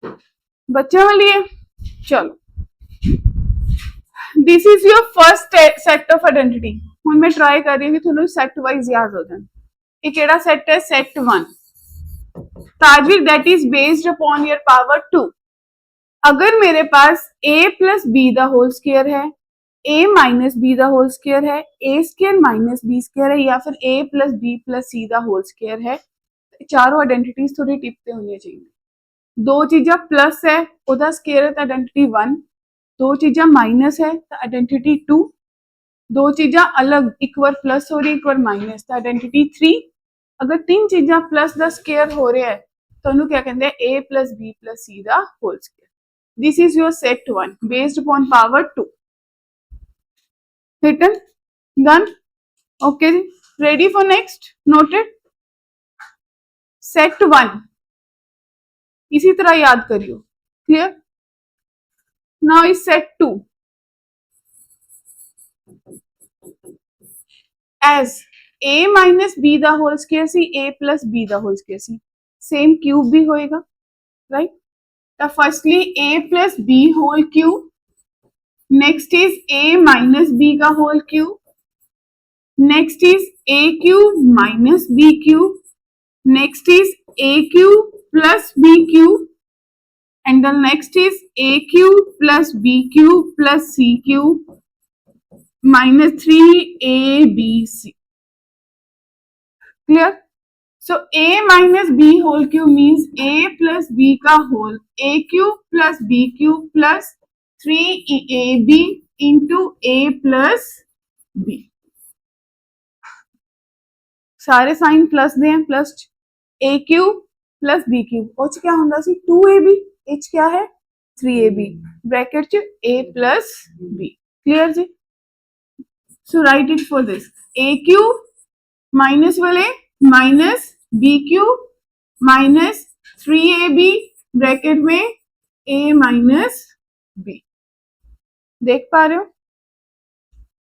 बच्चों वाली है। चलो, this is your first set of identity. हुण मैं ट्राई कर रही हूँ कि थोड़ा सेट वाइज याद हो जाए। ये केड़ा सेट है? Set 1। Tajveer, that is based upon your power 2। अगर मेरे पास a plus B the whole square है, a minus B the whole square है, a square minus B square है, या फिर a plus B plus C the whole square है, चारों आइडेंटिटीज थोड़ी टिपते होनी चाहिए। दो चीजा प्लस है ओदा स्क्वायर है तो आइडेंटिटी 1, दो चीजा माइनस है तो आइडेंटिटी 2, दो चीजा अलग, एक बार प्लस हो रही एक बार माइनस तो आइडेंटिटी 3। अगर तीन चीजा प्लस द स्क्वायर हो रहा है तो उन्होंने क्या कहते हैं? a plus B plus C the whole square. This is your set 1 based upon power 2. Written? Done? Okay. Ready for next? Noted? Set 1 इसी तरह याद करियो। Clear? Now is set 2. As a minus b the whole square see a plus b the whole square see same cube भी होएगा, right? तो firstly a plus b whole cube, next is a minus b का whole cube, next is a cube minus b cube, next is a cube plus b cube, and the next is a cube plus b cube plus c cube minus 3abc. Clear? So a minus b whole cube means a plus b का whole, a cube plus b cube plus 3ab into a plus b. सारे sign plus दे, plus ए cube plus B cube और क्या होंदा सी 2ab, H क्या है 3ab, bracket च a प्लस b। Clear जी? So right it for this, A cube minus वाले minus B cube minus 3ab bracket में a माइनस b। देख पा रहे हो?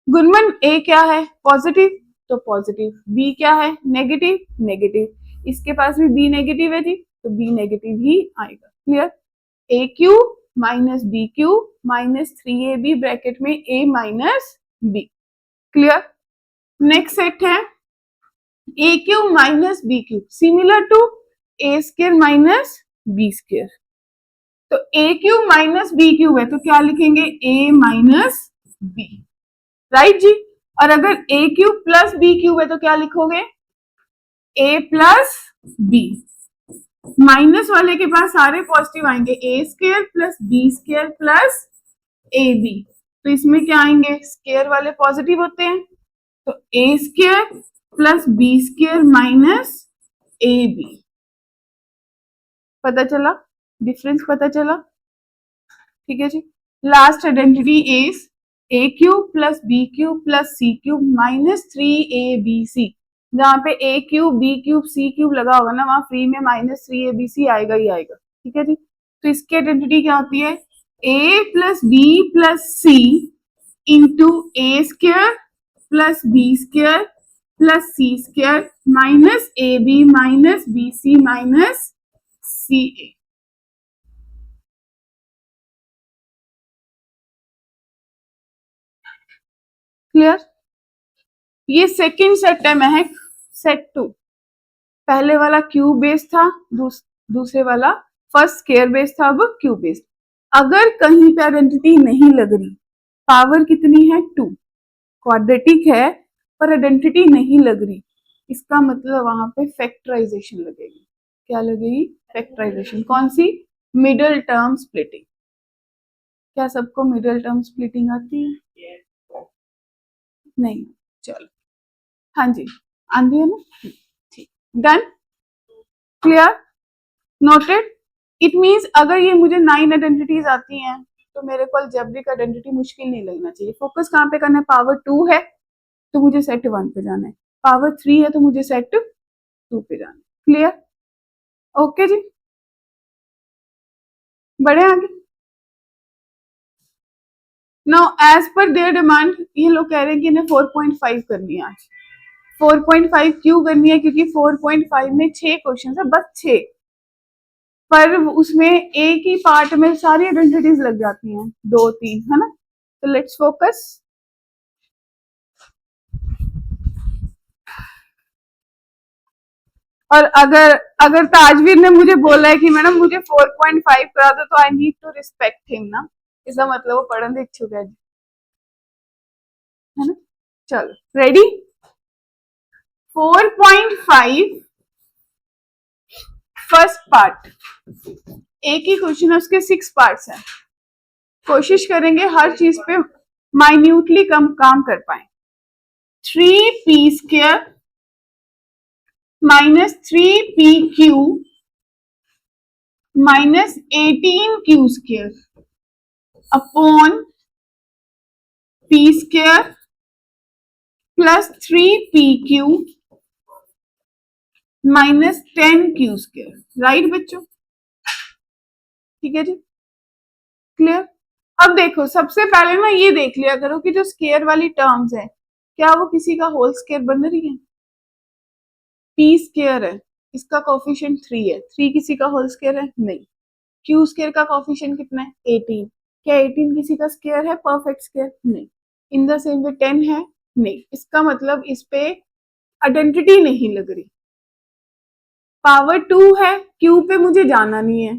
गुणमन a क्या है? पॉजिटिव, तो पॉजिटिव, b क्या है? नेगेटिव, नेगेटिव, इसके पास भी b नेगेटिव है जी तो b नेगेटिव ही आएगा। Clear? a cube minus B cube minus 3ab bracket में a minus b। Clear? Next set है a cube minus B cube similar to a square minus b square. तो a cube minus B cube है तो क्या लिखेंगे? a minus b, right जी? और अगर a cube plus B cube है तो क्या लिखोगे? a plus B. माइनस वाले के पास सारे पॉजिटिव आएंगे, a square plus B square plus A B, तो इसमें क्या आएंगे? स्क्वायर वाले पॉजिटिव होते हैं तो a square plus B square minus A B. पता चला डिफरेंस? पता चला? ठीक है जी। Last identity is a cube plus B cube plus C cube minus 3abc। जहां पे a cube B cube C cube लगा होगा ना वहां फ्री में माइनस 3abc आएगा ही आएगा। ठीक है जी? तो इसकी आइडेंटिटी क्या होती है? a plus B plus C into A square plus B square plus C square minus A B minus B C minus C A. Clear? ये सेकंड सेट है महक, सेट 2। पहले वाला क्यूब बेस था, दूसरे वाला फर्स्ट स्क्वायर बेस था, अब cube base. अगर कहीं पे आइडेंटिटी नहीं लग रही, पावर कितनी है 2, क्वाड्रेटिक है पर आइडेंटिटी नहीं लग रही, इसका मतलब वहां पे फैक्टराइजेशन लगेगी। क्या लगेगी? फैक्टराइजेशन। कौन सी? Middle term splitting. क्या सबको मिडिल टर्म स्प्लिटिंग आती है? नहीं? चलो, हाँ जी आंधी है ना, ठीक, done, clear, noted. It means अगर ये मुझे 9 आइडेंटिटीज आती हैं तो मेरे को अलजेब्रिक आइडेंटिटी मुश्किल नहीं लगना चाहिए। फोकस कहाँ पे करना है? पावर 2 है तो मुझे सेट 1 पे जाना है, पावर 3 है तो मुझे सेट 2 पे जाना है। क्लियर? ओके जी, बढ़े आगे। Now as per their demand ये लोग कह रहे हैं कि इन्हें 4.5 करनी है आज। 4.5 क्यों करनी है? क्योंकि 4.5 में 6 क्वेश्चन है, बस 6। पर उसमें एक ही पार्ट में सारी आइडेंटिटीज लग जाती हैं, 2 3, है ना। तो लेट्स फोकस। और अगर अगर ताजवीर ने मुझे बोला है कि मैडम मुझे 4.5 करा दो, तो I need to respect him ना, इसका मतलब वो पढ़ने इच्छुक है ना। चलो रेडी। 4.5 फर्स्ट पार्ट, एक ही क्वेश्चन है, उसके 6 पार्ट्स हैं। कोशिश करेंगे हर चीज पे माइन्यूटली कम काम कर पाए। 3p² minus 3pq minus 18q² upon p² plus 3pq minus 10q²। Right बच्चों, ठीक है जी, क्लियर। अब देखो, सबसे पहले ना ये देख लिया करो कि जो स्केयर वाली टर्म्स है, क्या वो किसी का होल स्केयर बन रही है। p² है, इसका कोफिशिएंट 3 है, 3 किसी का होल स्केयर है नहीं। q² का कोफिशिएंट कितना है 18, क्या 18 किसी का स्केयर है, परफेक्ट स्केयर नहीं। इन द सेम वे 10 है नहीं, इसका मतलब इस पे आइडेंटिटी नहीं लग रही। पावर 2 है, q पे मुझे जाना नहीं है,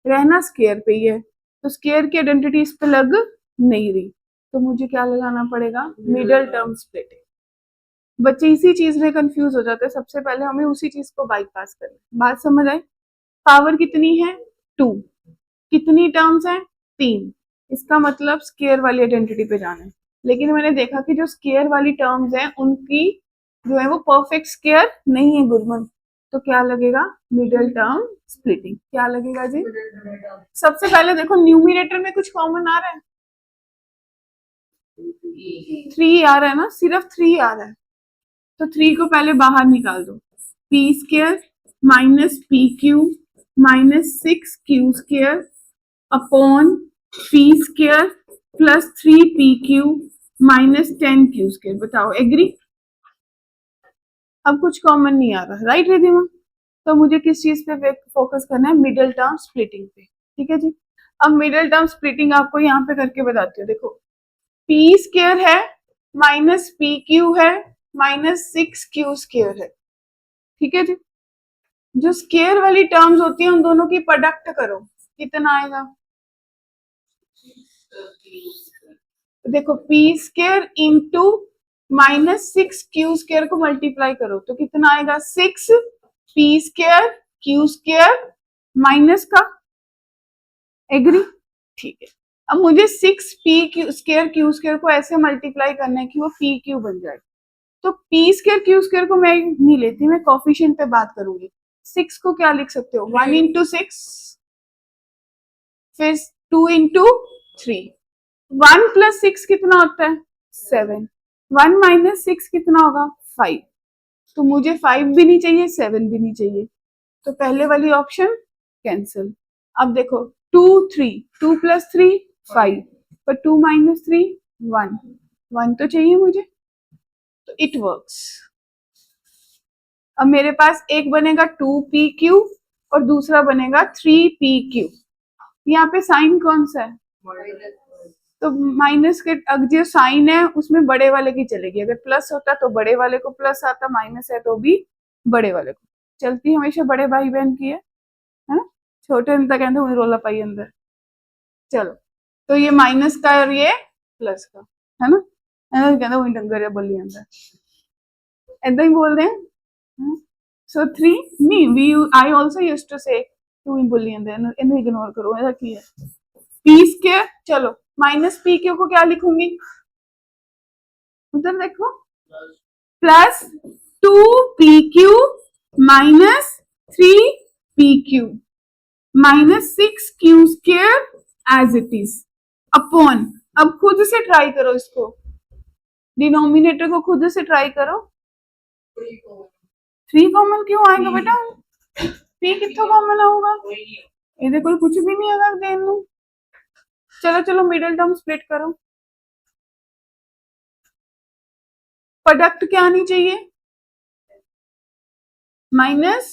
रहना स्केयर पे ही है, तो स्केयर की आइडेंटिटी इस पे लग नहीं रही, तो मुझे क्या लगाना पड़ेगा, मिडल टर्म स्प्लिटिंग। बच्चे इसी चीज में कंफ्यूज हो जाते हैं, सबसे पहले हमें उसी चीज को बाईपास करना। बात समझ आई। पावर कितनी है 2, कितनी टर्म्स हैं 3, इसका मतलब स्केयर वाली आइडेंटिटी पे जाना है। लेकिन मैंने देखा कि जो स्केयर वाली टर्म्स हैं उनकी जो है वो परफेक्ट स्केयर नहीं है गुरमन, तो क्या लगेगा, मिडल टर्म स्प्लिटिंग। क्या लगेगा जी, सबसे पहले देखो न्यूमिनेटर में कुछ कॉमन आ रहा है, 3 आ रहा है ना, सिर्फ 3 आ रहा है, तो 3 को पहले बाहर निकाल दो। p² minus pq minus 6q² upon p² plus 3pq minus 10q²। बताओ एग्री। अब कुछ कॉमन नहीं आ रहा, राइट रिधिमा। तो मुझे किस चीज पे फोकस करना है, मिडिल टर्म स्प्लिटिंग पे, ठीक है जी। अब मिडिल टर्म स्प्लिटिंग आपको यहाँ पे करके बताती हूँ। देखो p² है माइनस pq है माइनस 6q² है, ठीक है जी। जो स्केयर वाली टर्म्स होती है उन दोनों की प्रोडक्ट करो, कितना आएगा। देखो p² इंटू माइनस 6q² को मल्टीप्लाई करो तो कितना आएगा, 6p² q² माइनस का, एग्री, ठीक है। अब मुझे 6p² q² को ऐसे मल्टीप्लाई करना है कि वो pq बन जाए, तो p² q² को मैं नहीं लेती, मैं कोफिशिएंट पे बात करूंगी। 6 को क्या लिख सकते हो, 1 इंटू 6, फिर 2 इंटू 3, 1 प्लस 6 कितना होता है 7, 1 माइनस 6 कितना होगा 5, तो मुझे 5 भी नहीं चाहिए 7 भी नहीं चाहिए, तो पहले वाली ऑप्शन कैंसिल। अब देखो 2 3, 2 प्लस 3 5, पर 2 माइनस 3 1, 1 तो चाहिए मुझे, तो इट वर्क्स। अब मेरे पास एक बनेगा 2pq और दूसरा बनेगा 3pq। यहाँ पे साइन कौन सा है, तो माइनस के जो साइन है उसमें बड़े वाले की चलेगी, अगर प्लस होता तो बड़े वाले को प्लस आता, माइनस है तो भी बड़े वाले को चलती, हमेशा बड़े भाई बहन की है ना, छोटे ने तो कहते वही रोला पाई अंदर। चलो तो ये माइनस का और ये प्लस का है ना, कहते वही डंगर या बल्ली अंदर, ऐदा ही बोल रहे हैं। सो 3 नहीं, we I also used to say 2 ही बोली अंदर, इन्हें इग्नोर करो, ऐसा की है p²। चलो माइनस pq को क्या लिखूंगी, उधर देखो, plus 2pq minus 3pq minus 6q² as it is upon, अब खुद से ट्राई करो इसको, डिनोमिनेटर को खुद से ट्राई करो। 3 कॉमन क्यों आएगा बेटा, p कितना कॉमन आऊगा, ये कोई कुछ भी नहीं अगर देन में। चलो चलो मिडिल टर्म स्प्लिट करो, प्रोडक्ट क्या आनी चाहिए -10,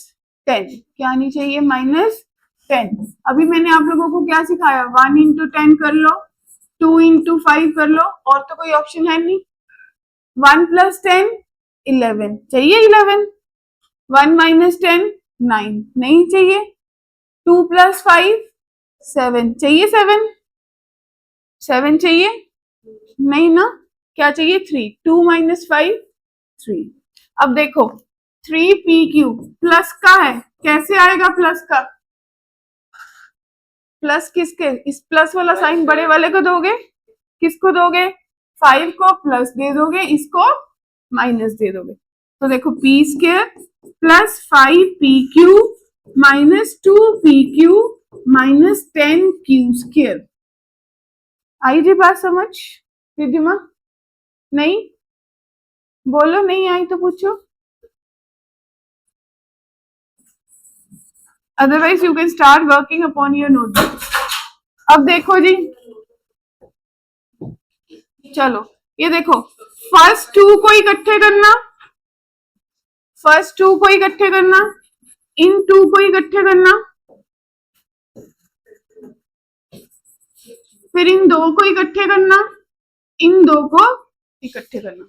क्या आनी चाहिए -10, 10। अभी मैंने आप लोगों को क्या सिखाया, 1 इंटू 10 कर लो, 2 इंटू 5 कर लो, और तो कोई ऑप्शन है नहीं। 1 प्लस 10 11, चाहिए 11। 1 माइनस 10 9, नहीं चाहिए। 2 प्लस 5 7, चाहिए 7। 7 चाहिए, नहीं ना। क्या चाहिए, 3। 2 माइनस 5 3। अब देखो 3 PQ प्लस का है, कैसे आएगा प्लस का? प्लस किसके, इस प्लस वाला साइन बड़े वाले को दोगे, किसको दोगे? 5 को प्लस दे दोगे, इसको माइनस दे दोगे। तो देखो P square plus 5PQ minus 2PQ minus 10Q²। आई जी बात समझ रिद्धिमा? नहीं? बोलो नहीं आई तो पूछो, otherwise you can start working upon your notebook. अब देखो जी, चलो ये देखो, फर्स्ट टू को इकट्ठे करना, फर्स्ट टू को इकट्ठे करना, इन टू को इकट्ठे करना, फिर इन दो को इकट्ठे करना, इन दो को इकट्ठे करना।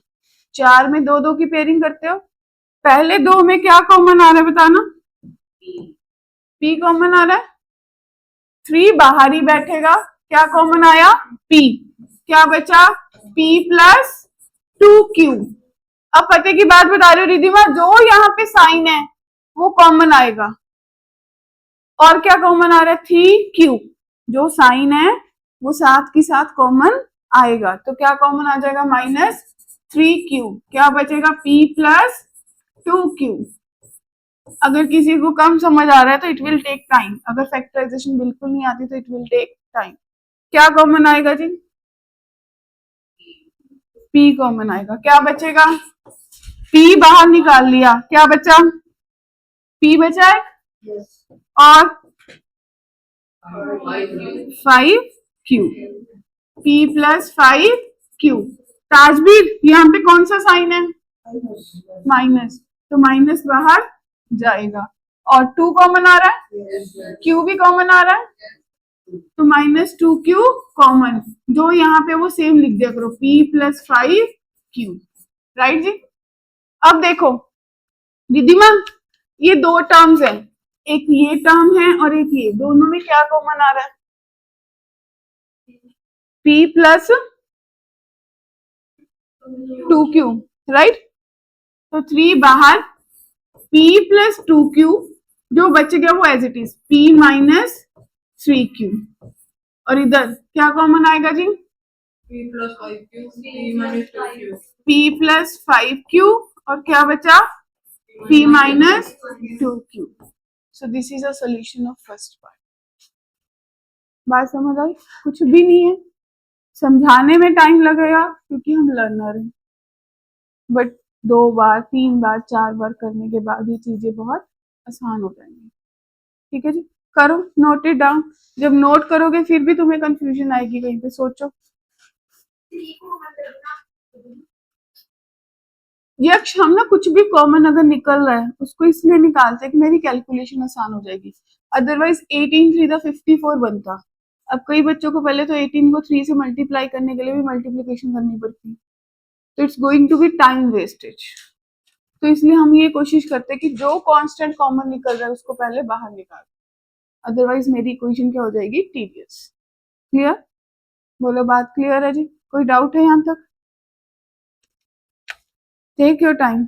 4 में 2 2 की पेयरिंग करते हो। पहले 2 में क्या कॉमन आ रहा है बताना? P कॉमन आ रहा है, 3 बाहर ही बैठेगा, क्या कॉमन आया? P। क्या बचा? P plus 2Q। अब पते की बात बता रही हूँ रिधिमा, जो यहाँ पे साइन है वो कॉमन आएगा, और क्या कॉमन आ रहा है? 3Q। जो साइन है वो साथ के साथ कॉमन आएगा, तो क्या कॉमन आ जाएगा? Minus 3Q। क्या बचेगा? P plus 2Q। अगर किसी को कम समझ आ रहा है तो इट विल टेक टाइम, अगर फैक्टराइजेशन बिल्कुल नहीं आती तो इट विल टेक टाइम। क्या कॉमन आएगा जी? P कॉमन आएगा, क्या बचेगा? P बाहर निकाल लिया, क्या बचा? P बचा है, और 5Q। P plus 5Q। ताजबीर यहाँ पे कौन सा साइन है? माइनस, तो माइनस बाहर जाएगा, और 2 कॉमन आ रहा है, Q भी कॉमन आ रहा है, तो -2Q कॉमन। जो यहाँ पे वो सेम लिख दिया करो, P प्लस 5Q। राइट जी? अब देखो रिद्धिमा, ये 2 टर्म्स हैं, एक ये टर्म है और एक ये, दोनों में क्या कॉमन आ रहा है? P plus 2Q। राइट? तो 3 बाहर, P प्लस 2Q, जो बच गया वो as it is P minus 3Q। और इधर क्या कॉमन आएगा जी? P plus 5Q, P minus 2Q। P plus 5Q, और क्या बचा? P minus 2Q। So this is a solution of first part. बात समझ आई? कुछ भी नहीं है, समझाने में टाइम लगेगा क्योंकि हम लर्नर हैं, बट 2 बार 3 बार 4 बार करने के बाद ये चीजें बहुत आसान हो जाएंगी। ठीक है जी? करो, नोट इट डाउन। जब नोट करोगे फिर भी तुम्हें कंफ्यूजन आएगी कहीं पे, सोचो। यक्ष, हम ना कुछ भी कॉमन अगर निकल रहा है उसको इसलिए निकालते हैं कि मेरी कैलकुलेशन आसान हो जाएगी, अदरवाइज 18 3 द 54 बनता। अब कई बच्चों को पहले तो 18 को 3 से मल्टीप्लाई करने के लिए भी मल्टीप्लीकेशन करनी पड़ती, तो it's going to be time wastage. तो इसलिए हम ये कोशिश करते हैं कि जो कांस्टेंट कॉमन निकल रहा है उसको पहले बाहर निकाल, अदरवाइज मेरी इक्वेशन क्या हो जाएगी? टीडियस। क्लियर? बोलो बात क्लियर है जी? कोई डाउट है यहाँ तक? टेक योर टाइम,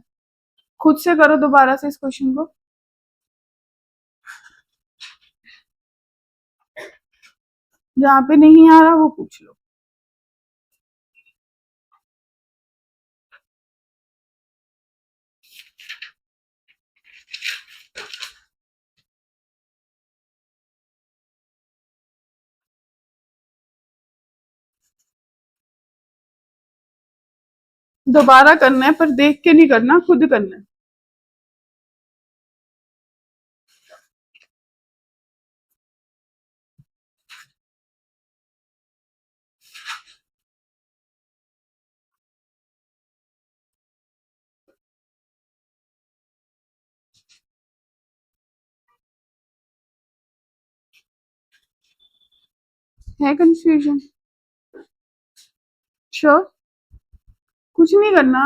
खुद से करो दोबारा से इस क्वेश्चन को। जहाँ पे नहीं आ रहा वो पूछ लो। दोबारा करना है पर देख के नहीं करना, खुद करना है। है कंफ्यूजन? श्योर? कुछ नहीं करना,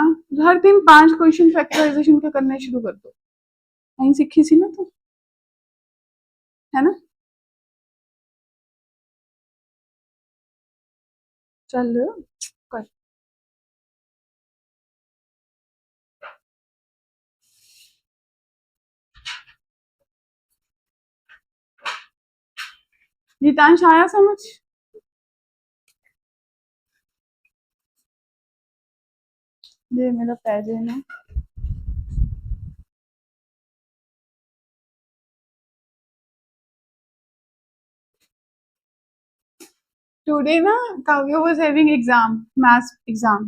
हर दिन 5 क्वेश्चन फैक्टराइजेशन के करने शुरू कर दो। नहीं सीखी सी ना तुम, है ना? चल कर। गीतांश आया समझ? ये मेरा पेन है। टुडे ना Kavya was having exam, maths exam,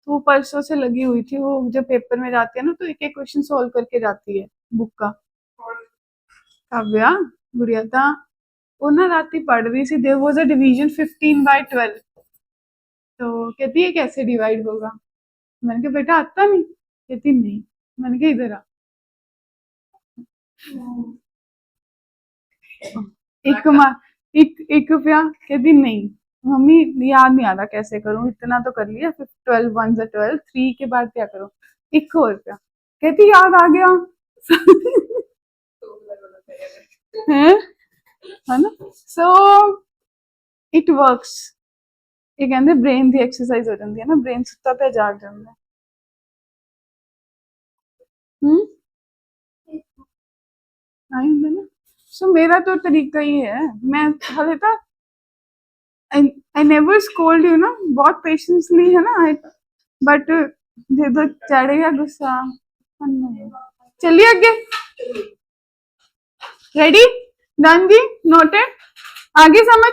तो वो परसों से लगी हुई थी। वो जब पेपर में जाती है ना तो एक एक क्वेश्चन सॉल्व करके जाती है बुक का। काव्या गुड़िया था, वो ना रात पढ़ रही थी। देयर वाज अ डिवीजन 15/12, तो कहती है कैसे डिवाइड होगा? मैंने कहा बेटा आता नहीं। कहती नहीं। मैंने कहा इधर आ। एक एक रुपया। कहती नहीं मम्मी याद नहीं आ रहा कैसे करूं, इतना तो कर लिया। फिर 12 1 12, 3 के बाद क्या करूं? 1 और रुपया। कहती याद आ गया। है ना? So it works. ये कहते ब्रेन की एक्सरसाइज हो जाती है ना, ब्रेन सुता पे जाग जाता है। आई होंगे ना। सो मेरा तो तरीका ही है, मैं हले तक आई नेवर स्कोल्ड यू ना, बहुत पेशेंसली है ना। बट दे दो चढ़ेगा गुस्सा। चलिए आगे। रेडी? डन जी, नोटेड। आगे समझ।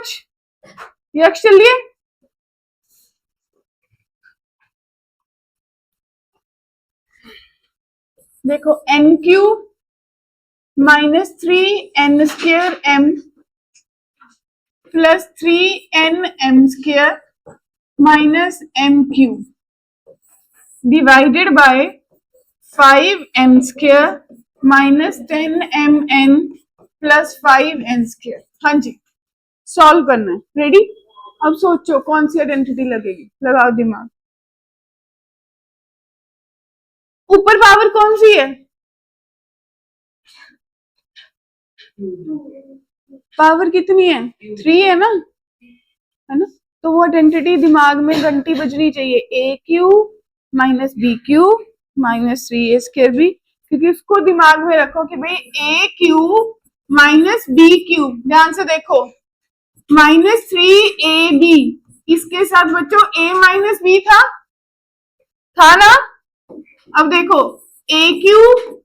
यक्ष चलिए। देखो N cube -3n² m plus 3nm² -m³ divided by 5m² -10mn plus 5n²। हाँ जी, सॉल्व करना है। रेडी? अब सोचो कौन सी आइडेंटिटी लगेगी, लगाओ दिमाग। ऊपर पावर कौन सी है? पावर कितनी है? 3 है ना, है ना? तो वो आइडेंटिटी दिमाग में घंटी बजनी चाहिए, AQ -BQ -3a²b, क्योंकि उसको दिमाग में रखो कि भाई AQ -BQ। ध्यान से देखो, -3AB इसके साथ बच्चों A - B था ना? अब देखो AQ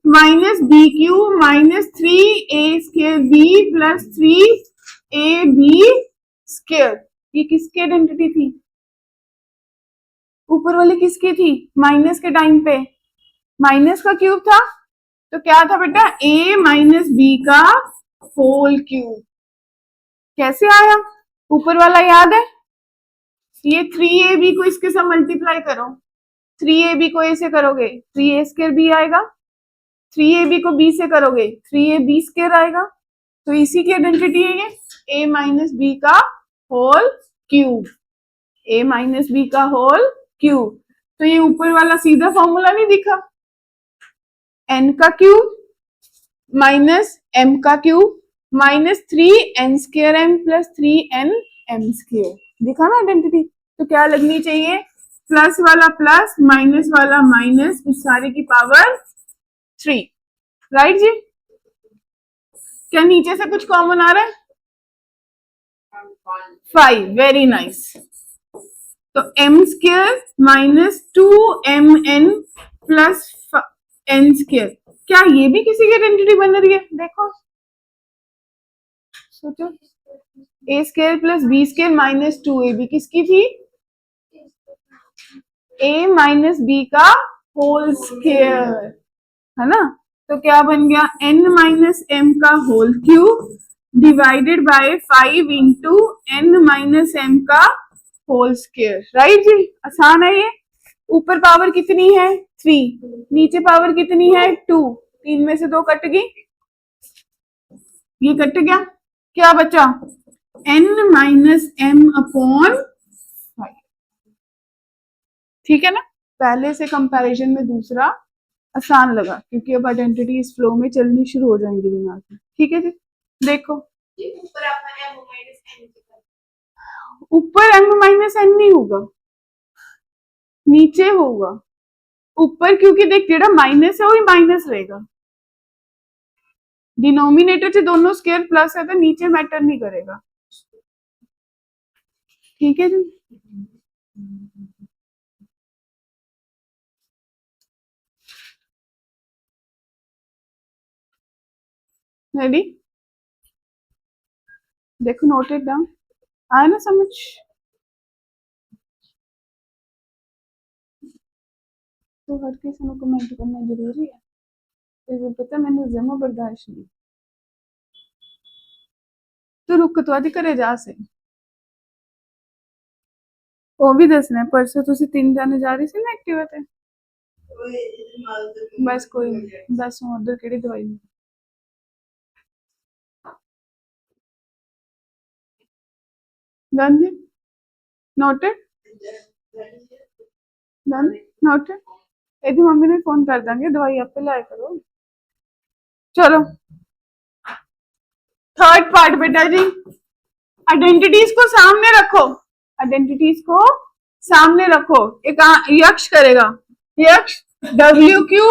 -BQ -3a²b plus 3ab², ये किसकी आइडेंटिटी थी? ऊपर वाली किसकी थी? माइनस के टाइम पे माइनस का क्यूब था, तो क्या था बेटा? A - B का होल क्यूब। कैसे आया? ऊपर वाला याद है? ये 3ab को इसके साथ मल्टीप्लाई करो। 3ab को a से करोगे 3a² आएगा, 3ab को b से करोगे 3ab² आएगा। तो इसी की आइडेंटिटी है ये, A - B का होल क्यूब। A - B का होल क्यूब। तो ये ऊपर वाला सीधा फॉर्मूला नहीं दिखा? n का क्यूब माइनस m का cube -3n² m plus 3nm²। दिखा ना आइडेंटिटी? तो क्या लगनी चाहिए? प्लस वाला प्लस, माइनस वाला माइनस, उस सारे की पावर 3। राइट जी? क्या नीचे से कुछ कॉमन आ रहा है? 5। Very nice. तो m² -2mn प्लस n²। क्या ये भी किसी की आइडेंटिटी बन रही है? देखो सोचो, a² प्लस b² -2ab किसकी थी? A - B का होल स्क्वायर, है ना? तो क्या बन गया? n - m का whole cube divided by 5 into n - m का होल स्क्वायर। राइट जी? आसान है ये। ऊपर पावर कितनी है? 3, नीचे पावर कितनी है? 2। 3 में से 2 कट गई, ये कट गया, क्या बचा? n minus m upon 5। ठीक है ना, पहले से कंपैरिजन में दूसरा आसान लगा क्योंकि अब आइडेंटिटी इस फ्लो में चलनी शुरू हो जाएंगी दिमाग में। ठीक है जी, देखो ऊपर m माइनस n नहीं होगा, नीचे होगा। ऊपर क्योंकि देख जेड़ा माइनस है वही माइनस रहेगा, डिनोमिनेटर से दोनों स्क्वायर प्लस है तो नीचे मैटर नहीं करेगा। ठीक है जी, रेडी, देखो नोटेड डाउन, आया ना समझ। तो हर किसी को कमेंट करना जरूरी है, तो पता मैंने जमा बर्दाश्त नहीं। तो रुक तो अज घरे जा से वो भी दसना, परसों तुसी 3 जाने जा रही सी ना एक्टिवा ते, बस कोई नहीं, दस उधर केड़ी दवाई नहीं। डन जी, नोटेड डन नोटेड। ਇਹਦੀ ਮੰਮੀ ਨੂੰ फोन कर देंगे, दवाई आपे लाया करो। चलो थर्ड पार्ट बेटा जी, आइडेंटिटीज को सामने रखो, आइडेंटिटीज को सामने रखो। एक यक्ष करेगा, यक्ष W Q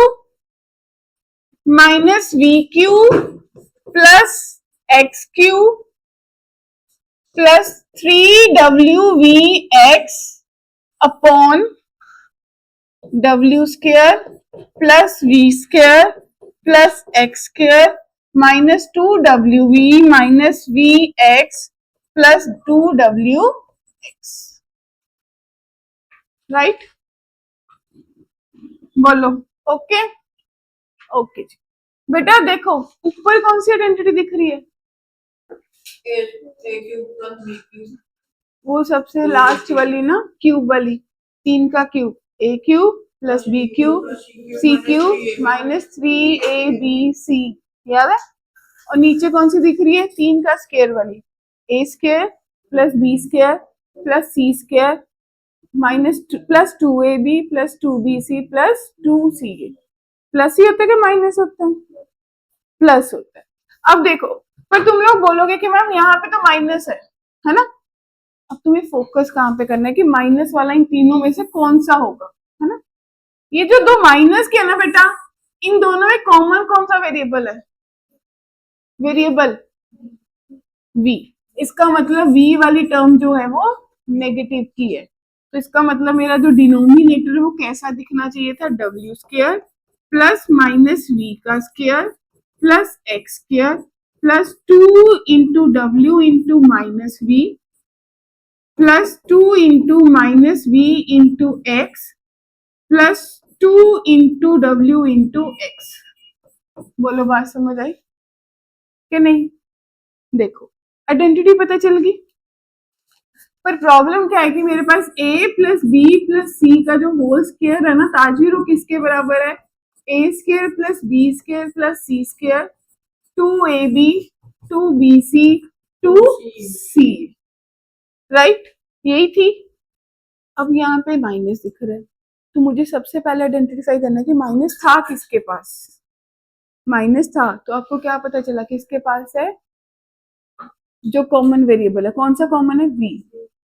minus we Q plus x Q plus 3wvx upon w square plus v square plus x square minus 2wv minus vx plus 2wx। Right, बोलो ओके। ओके जी बेटा, देखो ऊपर कौन सी आइडेंटिटी दिख रही है, वो सबसे लास्ट वाली ना, क्यूब वाली, 3 का क्यूब, ए cube plus B cube C cube minus 3abc, याद है। और नीचे कौन सी दिख रही है, 3 का स्क्वायर वाली, A square plus B square plus C square minus plus 2ab plus 2bc plus 2ca। Plus ही होता है कि माइनस होता है, प्लस होता है। अब देखो, पर तुम लोग बोलोगे कि मैम यहाँ पे तो माइनस है ना। अब तुम्हें फोकस कहाँ पे करना है कि माइनस वाला इन तीनों में से कौन सा होगा, है ना। ये जो दो माइनस के है ना बेटा, इन दोनों में कॉमन कौन सा वेरिएबल है, वेरिएबल v। इसका मतलब v वाली टर्म जो है वो नेगेटिव की है, तो इसका मतलब मेरा जो डिनोमिनेटर है वो कैसा दिखना चाहिए था, w square plus minus v का square plus x square plus 2 into W into minus v plus 2 into minus v into x plus 2 into W into X. बोलो बात समझ आई कि नहीं। देखो आइडेंटिटी पता चल गई, पर प्रॉब्लम क्या है कि मेरे पास a plus B plus C का जो होल स्क्वायर है ना ताजवीर, वो किसके बराबर है, A square plus B square plus C square 2ab 2bc 2c। Right, यही थी। अब यहाँ पे माइनस दिख रहा है, तो मुझे सबसे पहले आइडेंटिफाई करना है कि माइनस था किसके पास, माइनस था तो आपको क्या पता चला किसके पास है, जो कॉमन वेरिएबल है, कौन सा कॉमन है, v।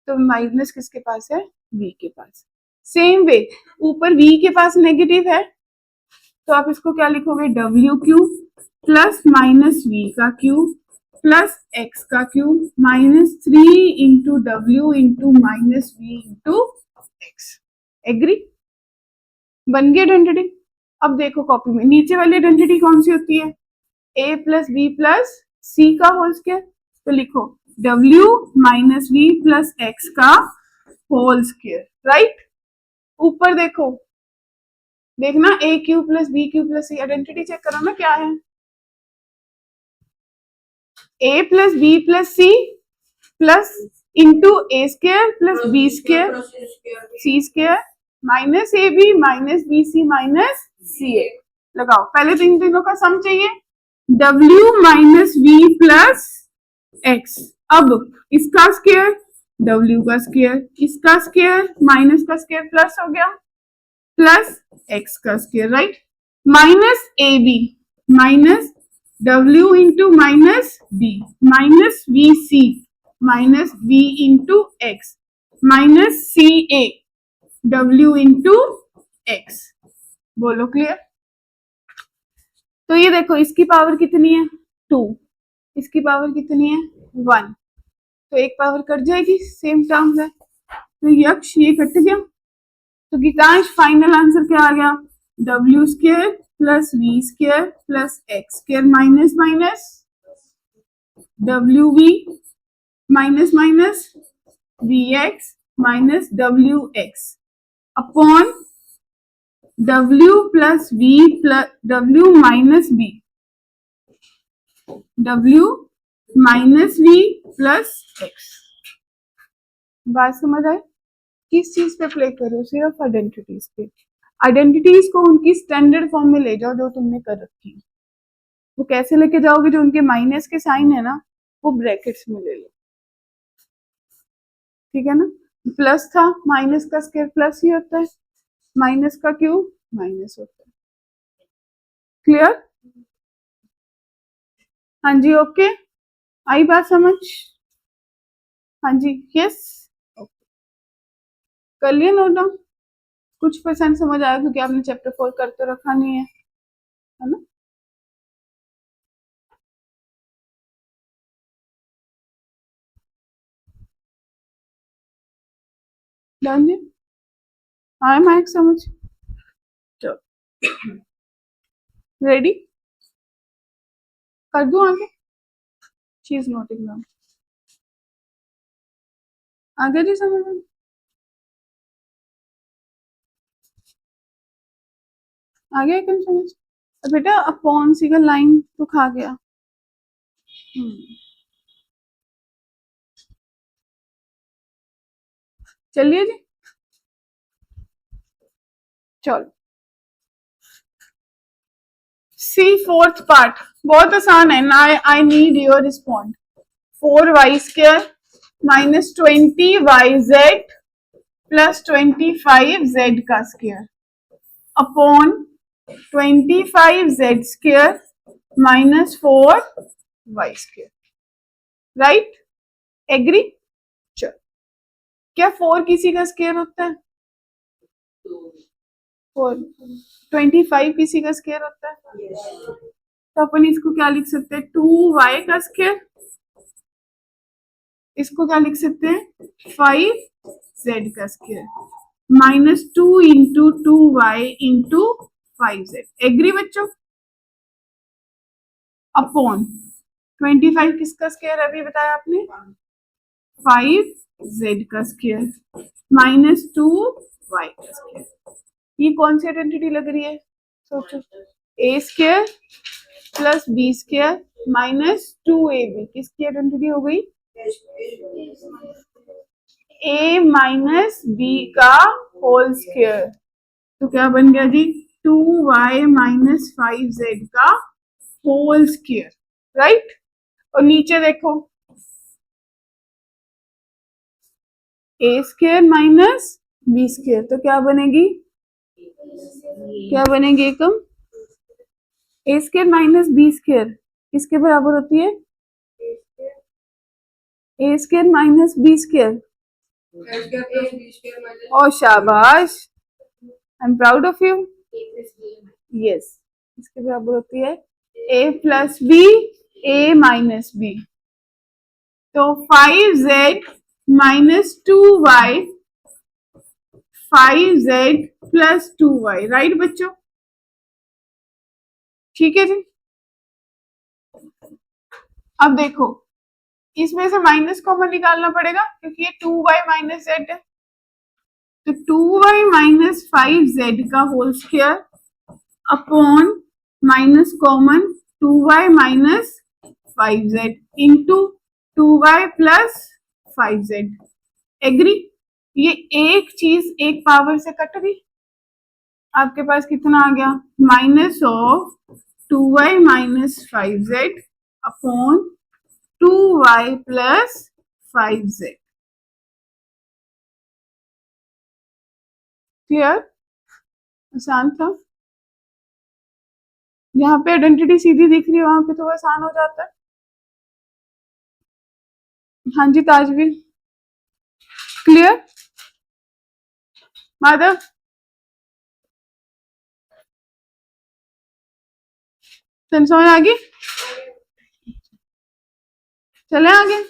तो माइनस किसके पास है, v के पास। सेम वे ऊपर v के पास नेगेटिव है, तो आप इसको क्या लिखोगे, w cube plus minus v का क्यूब प्लस x का cube minus 3 into W into minus v into X. Agree, बन गई आइडेंटिटी। अब देखो कॉपी में नीचे वाली आइडेंटिटी कौन सी होती है, a plus B plus C का होल स्क्वायर, तो लिखो w minus v plus X का होल स्क्वायर। राइट, ऊपर देखो, देखना a cube plus B cube plus C, identity check करो ना क्या है, a plus B plus C plus into A square plus B square C square minus A B minus B C minus C A. लगाओ, पहले तो इन तीनों का सम चाहिए, w minus V plus X अब इसका स्क्वायर w का स्क्वायर, इसका स्क्वायर माइनस का स्क्वायर प्लस हो गया, प्लस x का square, right. Minus A B, minus w into minus B, minus V C, minus v into X, minus C A w into X. बोलो clear. तो ये देखो इसकी पावर कितनी है 2, इसकी पावर कितनी है 1, तो एक पावर कट जाएगी, सेम टर्म्स है, तो यक्ष ये कट गया। तो गीतांश फाइनल आंसर क्या आ गया, w square plus V square plus X square minus minus W V minus minus V X minus W X upon w plus v plus w minus b, w minus v plus x। बात समझ आए? किस चीज पे play करो, सिर्फ identities पे। Identities को उनकी स्टैंडर्ड फॉर्म में ले जाओ जो तुमने कर रखी है। वो कैसे लेके जाओगे, जो उनके माइनस के साइन है ना वो ब्रैकेट्स में ले लो, ठीक है ना। प्लस था, माइनस का स्क्वायर प्लस ही होता है, माइनस का क्यूब माइनस होता है। क्लियर? हाँ जी, ओके, आई बात समझ? हाँ जी, यस, कर लिया नोट डाउन? कुछ परसेंट समझ आया क्योंकि आपने चैप्टर 4 कर तो रखा नहीं है ना। डन जी, आए माइक समझ? चलो रेडी, कर दूं आगे चीज नोटिंग डाउन, आगे जी समझ में आ गया एकदम समझ? तो बेटा अपॉन सी का लाइन तो खा गया। चलिए जी, चलो सी फोर्थ पार्ट बहुत आसान है ना, I need your respond. 4y square minus 20yz plus 25z का square upon 25z square minus 4y square, right? Agree? चलो, क्या 4 किसी का स्क्वायर होता है? 4 25 किसी का स्क्वायर होता है? तो अपन इसको क्या लिख सकते हैं, 2y का स्क्वायर, इसको क्या लिख सकते हैं 5z का square minus 2 into 2y into 5z। Agree बच्चों? अपॉन 25 किसका स्क्वायर अभी बताया आपने, 5z का स्क्वायर माइनस 2y का स्क्वायर। ये कौन सी आइडेंटिटी लग रही है, सोचो। a square plus B square minus 2ab किसकी आइडेंटिटी हो गई, a माइनस बी का होल स्क्वायर। तो क्या बन गया जी, 2y माइनस 5z का होल स्क्वायर, राइट? और नीचे देखो a square minus B square, तो क्या बनेगी, क्या बनेगी एकम, a square minus B square किसके बराबर होती है, a square minus B square. ओ शाबाश, I am proud of you. Yes, इसके बराबर होती है a plus B, a minus B. तो 5z minus 2y 5z plus 2y, right बच्चों? ठीक है जी। अब देखो इसमें से माइनस कॉमन निकालना पड़ेगा क्योंकि ये 2y माइनस z है, तो 2y माइनस 5z का whole square upon minus common 2y minus 5z into 2y plus 5z। Agree? ये एक चीज एक पावर से कट गई, आपके पास कितना आ गया, minus of 2y minus 5z upon 2y plus 5z। Clear? आसान था। यहाँ पे आइडेंटिटी सीधी दिख रही है, वहां पे तो आसान हो जाता है। हाँ जी ताजवी, क्लियर? माधव, समझ आ गई? चले आगे,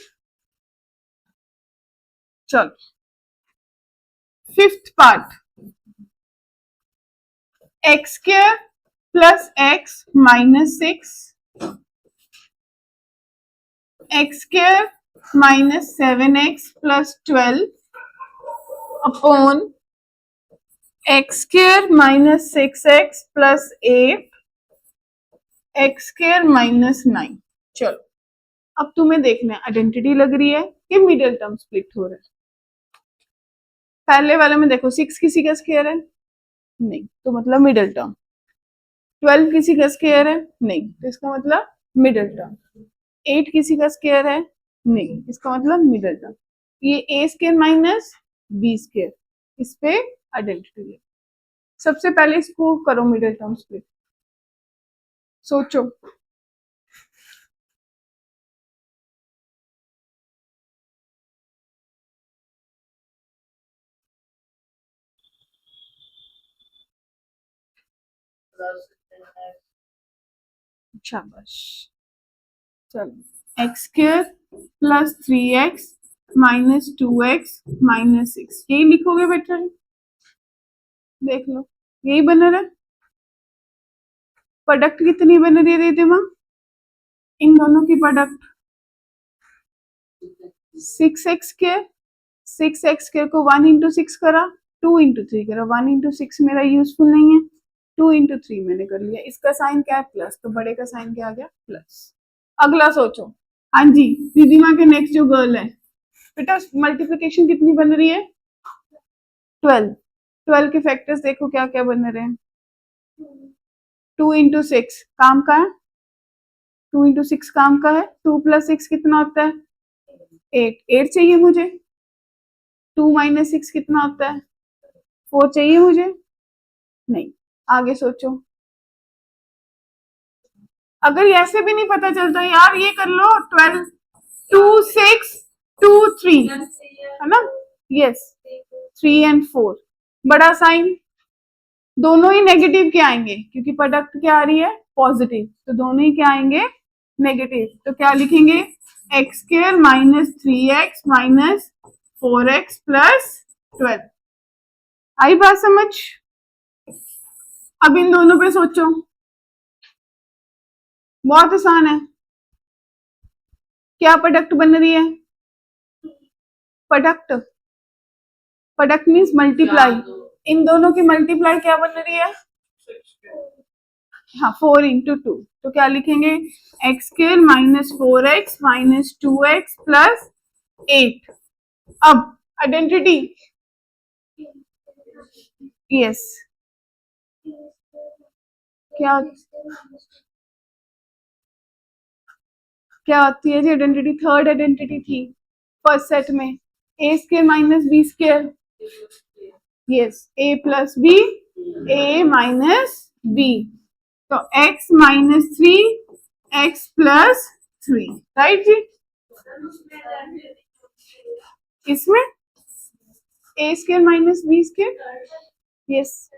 चलो fifth part, x square plus x minus 6, x square minus 7x plus 12 upon x square minus 6x plus 8, x square minus 9। चलो अब तुम्हें देखना है आइडेंटिटी लग रही है कि मिडिल टर्म स्प्लिट हो रहा है। पहले वाले में देखो 6 किसी का स्क्वायर है नहीं, तो मतलब मिडिल टर्म। 12 किसी का स्क्वायर है नहीं, तो इसका मतलब मिडिल टर्म। 8 किसी का स्क्वायर है नहीं, इसका मतलब मिडिल टर्म। ये ए स्क्वायर माइनस बी स्क्वायर, इस पे आइडेंटिटी है। सबसे पहले इसको करो मिडिल टर्म स्प्लिट, सोचो। शाबाश। चलो x square plus 3x minus 2x minus 6, यही लिखोगे बेटा? देख लो यही बन रहा है। प्रोडक्ट कितनी बन रही है रिधिमा? इन दोनों की product 6x square, 6x square को 1 इंटू 6 करा, 2 इंटू 3 करा। 1 इंटू 6 मेरा यूजफुल नहीं है, 2 इंटू 3 मैंने कर लिया। इसका साइन क्या है? प्लस, तो बड़े का साइन क्या आ गया? प्लस। अगला सोचो। हाँ जी रिधिमा के नेक्स्ट जो गर्ल है बेटा, मल्टीप्लिकेशन कितनी बन रही है? 12। 12 के फैक्टर्स देखो क्या क्या बन रहे हैं। 2 इंटू 6 काम का है, 2 इंटू 6 काम का है। 2 प्लस 6 कितना होता है? 8। 8 चाहिए मुझे। 2 माइनस 6 कितना होता है? 4 चाहिए मुझे। नहीं, आगे सोचो। अगर ऐसे भी नहीं पता चलता यार, ये कर लो 12 2 6 2 3 है ना? Yes 3 and 4। बड़ा साइन, दोनों ही नेगेटिव के आएंगे क्योंकि प्रोडक्ट क्या आ रही है? पॉजिटिव, तो दोनों ही क्या आएंगे? नेगेटिव। तो क्या लिखेंगे? X square minus 3x minus 4x plus 12। आई बात समझ? अब इन दोनों पे सोचो, बहुत आसान है। क्या प्रोडक्ट बन रही है? Product, product means multiply. इन दोनों की मल्टीप्लाई क्या बन रही है? हाँ 4 इंटू 2, तो क्या लिखेंगे? X square minus 4x minus 2x plus 8। अब आइडेंटिटी, यस क्या क्या आती है जी आइडेंटिटी? थर्ड आइडेंटिटी थी फर्स्ट सेट में, A square minus B square. Yes A plus B, A minus B, तो x minus 3 x plus 3, right जी? इसमें A square minus B square, yes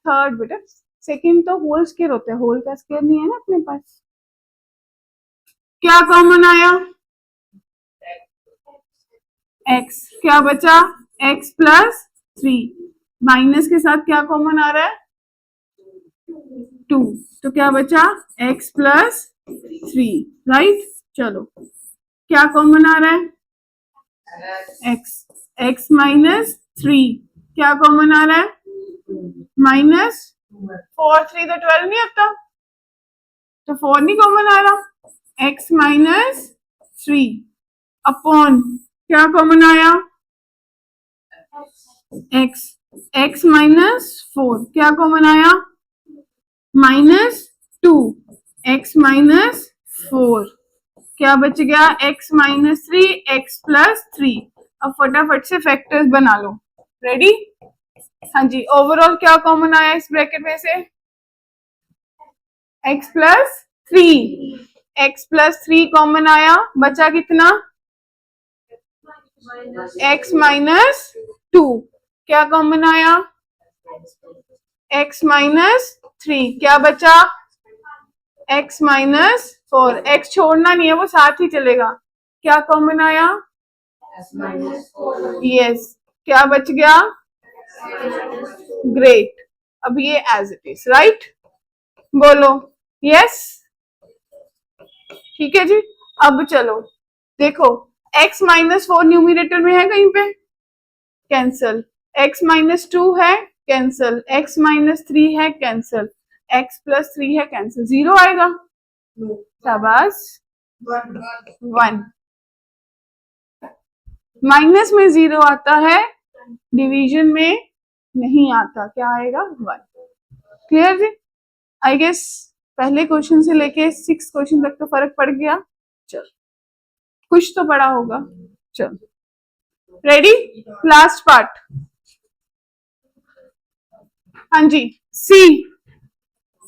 third बेटा। सेकंड तो होल स्क्वायर होता है, whole का स्क्वायर नहीं है ना अपने पास। क्या कॉमन आया? x, क्या बचा? x प्लस 3, माइनस के साथ क्या कॉमन आ रहा है? 2, तो क्या बचा? x plus 3, right? चलो क्या कॉमन आ रहा है? x, x माइनस 3, क्या कॉमन आ रहा है? माइनस 4 3 तो 12 नहीं आता, तो 4 नहीं कॉमन आ रहा। x माइनस 3 अपॉन क्या कॉमन आया? x, x माइनस 4 क्या कॉमन आया? माइनस 2 x माइनस 4 क्या बच गया, x माइनस 3 x प्लस 3। अब फटाफट से फैक्टर्स बना लो। रेडी? हाँ जी, ओवरऑल क्या कॉमन आया इस ब्रैकेट में से, x plus 3, x plus 3 common आया, बचा कितना, x माइनस 2। क्या कॉमन आया, x माइनस 3। क्या बचा, x माइनस 4। x छोड़ना नहीं है, वो साथ ही चलेगा। क्या कॉमन आया, यस। क्या बच गया, ग्रेट। अब ये एज इट इज, राइट? बोलो यस। ठीक है जी। अब चलो देखो, x माइनस 4 न्यूमिनेटर में है कहीं पे, कैंसल। x माइनस 2 है, कैंसल। x माइनस 3 है, कैंसल। x प्लस 3 है, कैंसल। 0 आएगा, शाबाश। 1 माइनस में 0 आता है, डिवीजन में नहीं आता। क्या आएगा, 1। क्लियर जी? आई गेस पहले क्वेश्चन से लेके 6 क्वेश्चन तक तो फर्क पड़ गया। चल, कुछ तो पड़ा होगा। चल, रेडी? Last part. हाँ जी, सी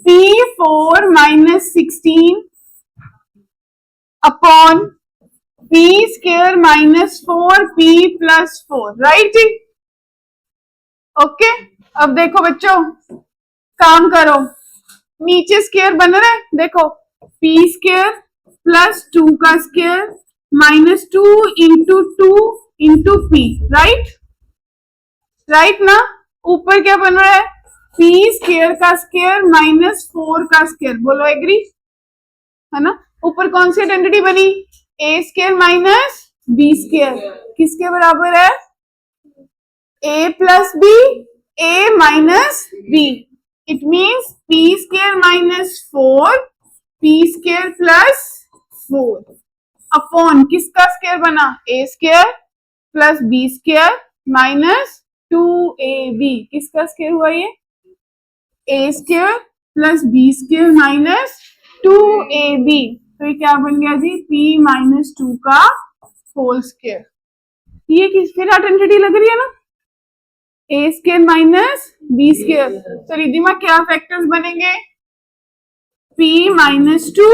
P4 minus 16 upon P square minus 4P plus 4, right जी? ओके। अब देखो बच्चों, काम करो, नीचे स्क्वायर बन रहा है, देखो P स्क्वायर प्लस 2 का square minus 2 into 2 into P, right? Right ना? ऊपर क्या बन रहा है, P स्क्वायर का स्क्वायर माइनस 4 का स्क्वायर। बोलो एग्री, है ना? ऊपर कौन सी आइडेंटिटी बनी, a square minus b square, किसके बराबर है, a प्लस b, a minus b। It means p square minus 4 p square plus 4 upon किसका स्क्वायर बना, a square plus b square minus 2ab। किसका स्क्वायर हुआ ये, a square plus b square minus 2ab। तो ये क्या बन गया जी, p माइनस 2 का होल स्क्वायर। ये किस फिर आइडेंटिटी लग रही है ना, a square minus b square. तो रिधिमा क्या फैक्टर्स बनेंगे, p minus 2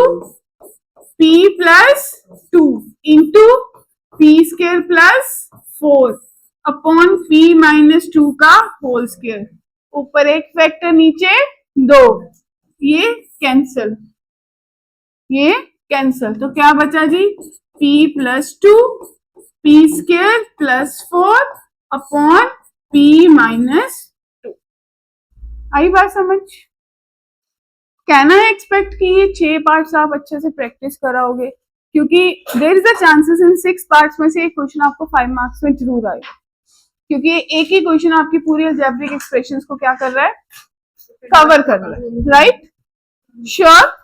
p plus 2 into p square plus 4 upon p minus 2 का होल स्क्वायर। ऊपर एक फैक्टर, नीचे 2, ये कैंसल, ये कैंसल। तो क्या बचा जी, p plus 2 p square plus 4 upon p minus 2। आई बात समझ? कहना है एक्सपेक्ट कि ये 6 पार्ट्स आप अच्छे से प्रैक्टिस कराओगे, क्योंकि there is a chances in 6 parts में से एक क्वेश्चन आपको 5 मार्क्स में जरूर आएगा, क्योंकि एक ही क्वेश्चन आपकी पूरी अलजेब्रिक एक्सप्रेशंस को क्या कर रहा है, कवर कर रहा है, राइट? श्योर?